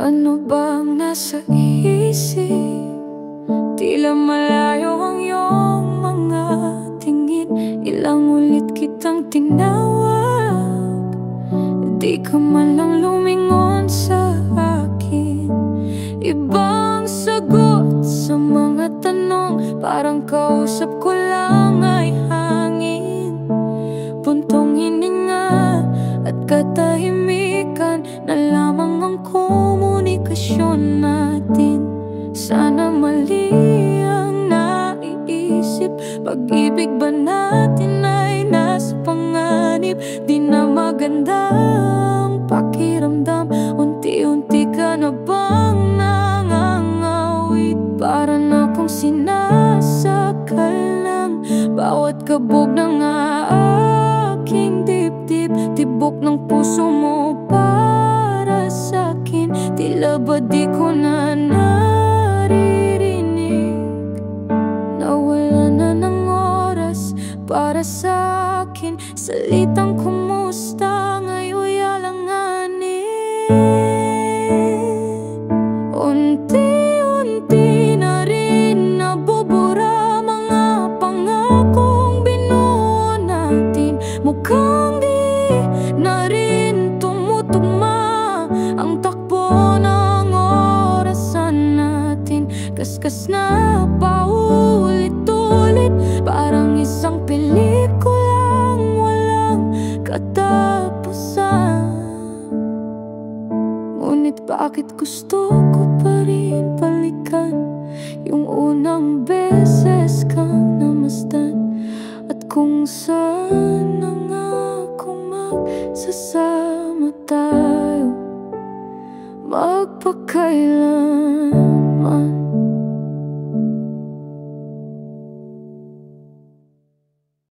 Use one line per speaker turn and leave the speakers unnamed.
Ano bang nasa isip? Tila malayo ang iyong mga tingin. Ilang ulit kitang tinawag, di ka man lang lumingon sa akin. Ibang sagot sa mga tanong, parang kausap ko lang ay hangin. Buntong hininga at katahimikan na lamang ang komunikasyon natin. Sana mali ang naiisip, pag-ibig ba natin ay nasa panganib? Di na maganda ang pakiramdam, unti-unti ka na bang nangangawit? Para na akong sinasakal lang, bawat kabog ng aking dibdib. Tibok ng puso mo para sa'kin, tila ba di ko na naririnig? Nawala na ng oras para sa'kin, salitang kumusta ngayon'y alanganin. Unti-unti na rin nabubura mga pangakong binuo natin. Mukhang di na rin tumutugma ang takbo ng orasan natin. Kaskas na paulit-ulit, parang isang pelikulang walang katapusan. Ngunit bakit gusto ko pa rin balikan yung unang beses kang namasdan, at kung saan na nga kung magsasama tayo magpakailan.